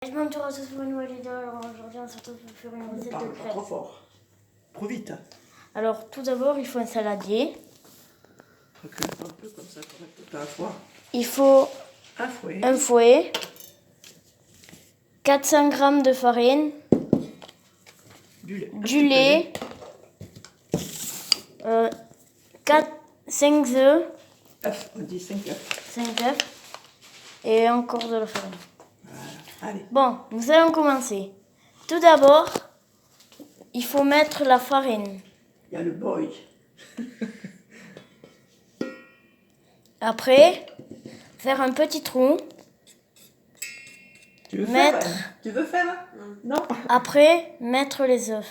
Je m'entoure à ce pour une nouvelle vidéo. Alors aujourd'hui, on se retrouve pour faire une recette de crêpes. Trop fort. Trop vite. Alors tout d'abord, il faut un saladier. Recule un peu comme ça pour mettre tout à la fois. Il faut un fouet, 400 g de farine, du lait, 5 œufs, On dit 5 œufs. 5 œufs et encore de la farine. Voilà. Allez. Bon, nous allons commencer. Tout d'abord, il faut mettre la farine. Il y a le boy. Après, faire un petit trou. Tu veux Mettre. faire? Tu veux faire? Non. Après, mettre les œufs.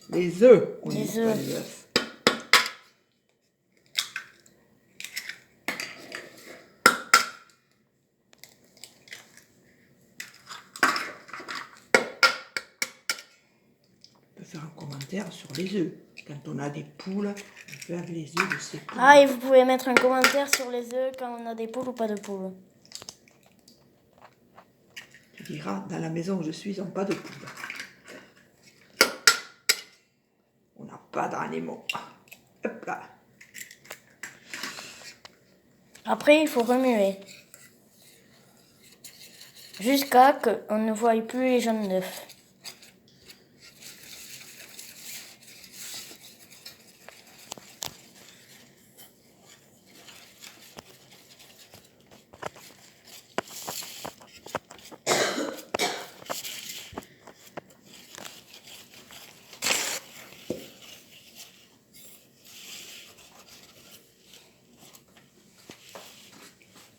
Les œufs. On Les dit œufs. pas les œufs. On peut faire un commentaire sur les œufs. Quand on a des poules, on fait avec les œufs de ces poules. Ah, et vous pouvez mettre un commentaire sur les œufs quand on a des poules ou pas de poules. Tu diras, dans la maison où je suis, on n'a pas de poules. On n'a pas d'animaux. Hop là. Après, il faut remuer. Jusqu'à ce qu'on ne voie plus les jaunes d'œufs.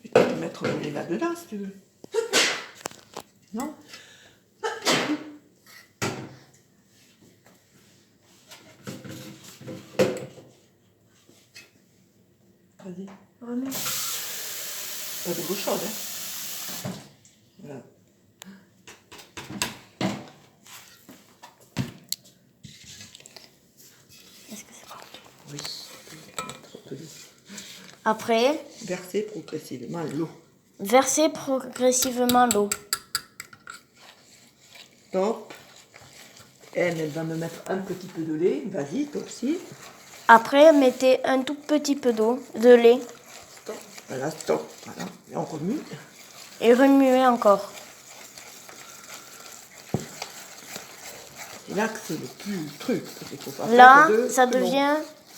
Tu peux mettre le lait là-dedans si tu veux. Non? Vas-y. Remue. Pas de l'eau chaude, hein? Voilà. Est-ce que c'est bon? Oui. Mettre un peu d'eau. Après, Verser progressivement l'eau. versez progressivement l'eau. Top. Elle va me mettre un petit peu de lait. Vas-y, toi aussi. Après, mettez un tout petit peu de lait Stop. Voilà, stop. Voilà. Et on remue. et remuez encore. C'est là que c'est le plus truc. Parce qu'il faut pas Là, faire de ça grumeaux. devient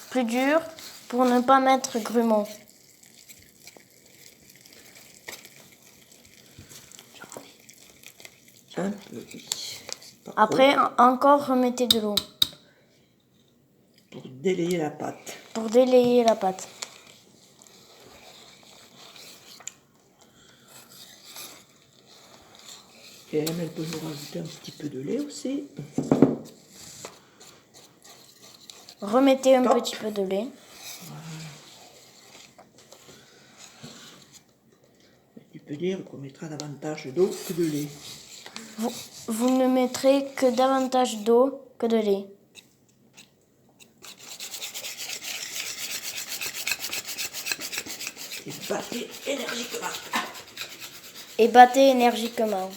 plus dur pour ne pas mettre grumeaux. Un peu, oui. Pas Après, encore remettez de l'eau trop, pour délayer la pâte. pour délayer la pâte. Et elle peut nous rajouter un petit peu de lait aussi. Remettez un Top. petit peu de lait. Tu peux dire qu'on mettra davantage d'eau que de lait. Vous ne mettrez que davantage d'eau que de lait. Et battez énergiquement. Et battez énergiquement.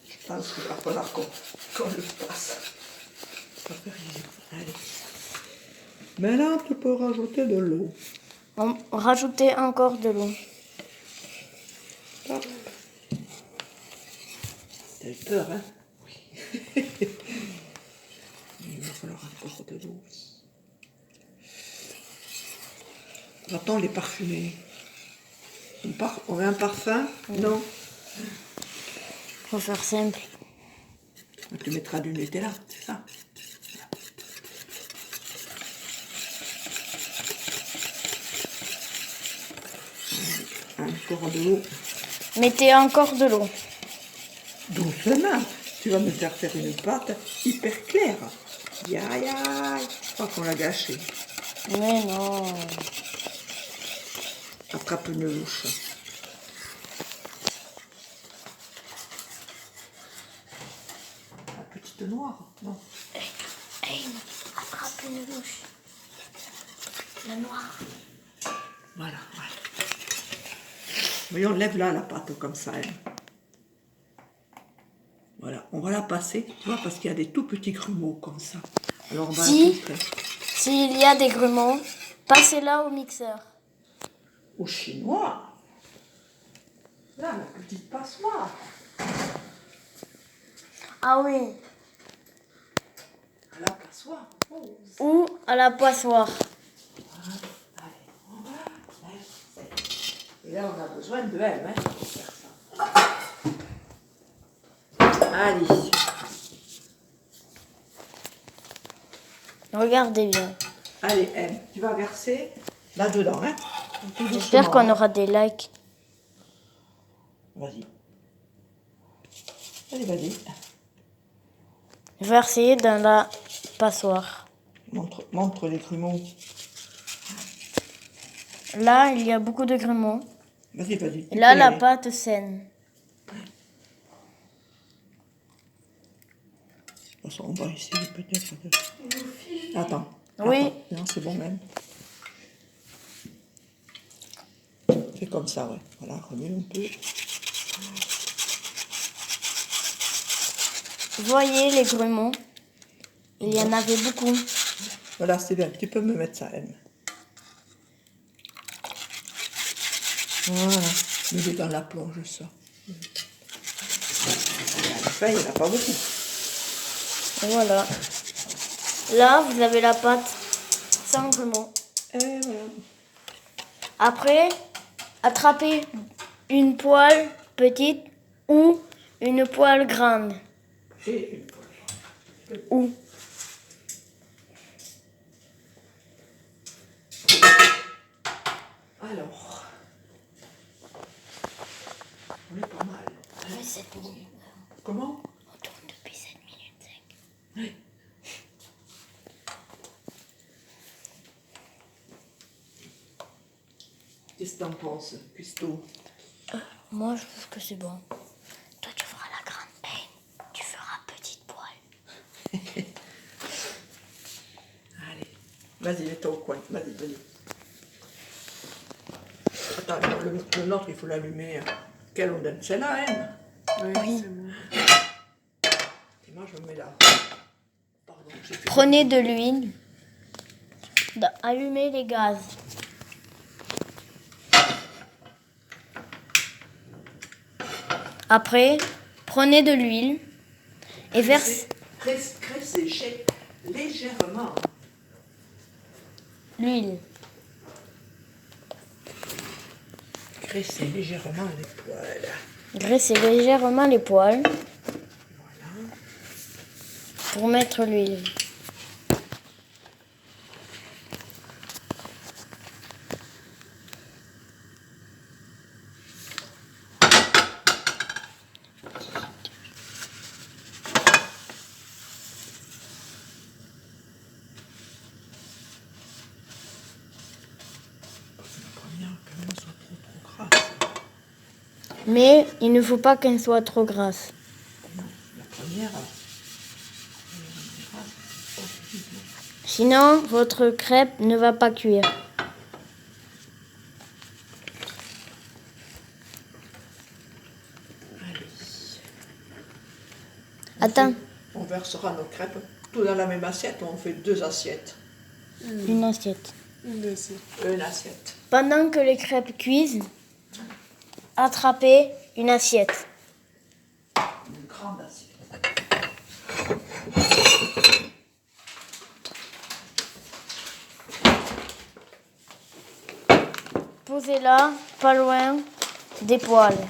Je pense qu'il va falloir qu'on le fasse. Ça fait rien. Allez. Maintenant, tu peux rajouter de l'eau. Rajoutez encore de l'eau. Hop. T'as eu peur, hein? Oui. Il va falloir encore de l'eau. Va-t-on les parfumer? On met un parfum? Non. Faut faire simple. Tu mettras du Nutella, c'est ça? Encore de l'eau. Mettez encore de l'eau. Doucement, tu vas me faire une pâte hyper claire. Aïe, aïe, aïe. Je crois qu'on l'a gâché. Mais non. Attrape une louche. La petite noire, non? Hey, attrape une louche. La noire. Voilà, voilà. Voyons, lève-la la pâte comme ça. Hein. Voilà, on va la passer, tu vois, parce qu'il y a des tout petits grumeaux comme ça. Alors on va la filtrer. S'il y a des grumeaux, passez-la au mixeur. Au chinois. Là, la petite passoire. Ah oui. À la passoire. Oh. Ou à la passoire. Allez, on va. Et là, on a besoin de elle, hein, pour faire ça. Allez. Regardez bien. Allez, M, tu vas verser là-dedans, hein. J'espère qu'on aura des likes. Vas-y. Allez, vas-y. Verser dans la passoire. Montre les grumeaux. Là, il y a beaucoup de grumeaux. Vas-y, vas-y. Et là, la pâte saine. De toute façon, on va essayer peut-être de... Attends. Oui. Attends. Non, c'est bon même. Fais comme ça, ouais. Voilà, remets un peu. Voyez les grumeaux. Il y en avait beaucoup. Voilà, c'est bien. Tu peux me mettre ça, M. Voilà. Mets-les dans la plonge, ça. Enfin, il n'y en a pas beaucoup. Voilà. Là, vous avez la pâte sans grumeaux. Et voilà. Après, attrapez une poêle petite ou une poêle grande. Et une poêle. Ou. Alors, on est pas mal. Depuis 7 minutes. Comment? On tourne depuis 7 minutes 5. Oui. Qu'est-ce que t'en penses, Custo? Moi, je trouve que c'est bon. Toi, tu feras la grande peine. Tu feras petite poêle. Allez, vas-y, mets-toi au coin. Vas-y, vas-y. Attends, le nôtre, il faut l'allumer. Quelle odeur? C'est là, hein? Oui. Et moi, je me mets là. Pardon, j'ai fait... Prenez de l'huile. Allumez les gaz. Après, prenez de l'huile et versez Graissez légèrement. l'huile. Graissez légèrement les poils. Graissez légèrement les poêles Voilà. pour mettre l'huile. Mais il ne faut pas qu'elle soit trop grasse. La première, Sinon, votre crêpe ne va pas cuire. allez. Attends, On versera nos crêpes tout dans la même assiette ou on fait 2 assiettes? une assiette. Une assiette. Pendant que les crêpes cuisent, attrapez une assiette. Une grande assiette. Posez-la pas loin des poêles.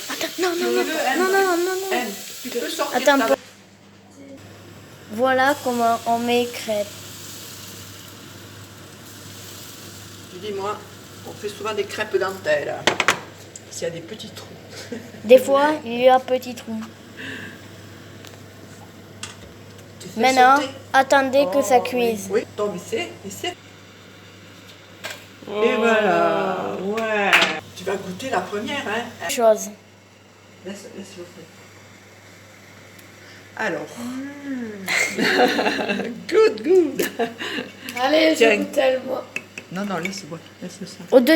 Attends, non, non, non, non, non, non, non. M, tu peux sortir Attends, ta... voilà comment on met crêpes. Tu dis, moi, on fait souvent des crêpes dentelles. S'il y a des petits trous. Des fois, il y a petit trou. Tu fais Maintenant, sauter. attendez que ça Oh, cuise. Oui, donc essaie. Et voilà, ouais. Tu vas goûter la première, hein. Chose. Laisse-le faire. Alors. Good. Allez, Tiens. je goûte tellement. Non, laisse-le ça. Au deux.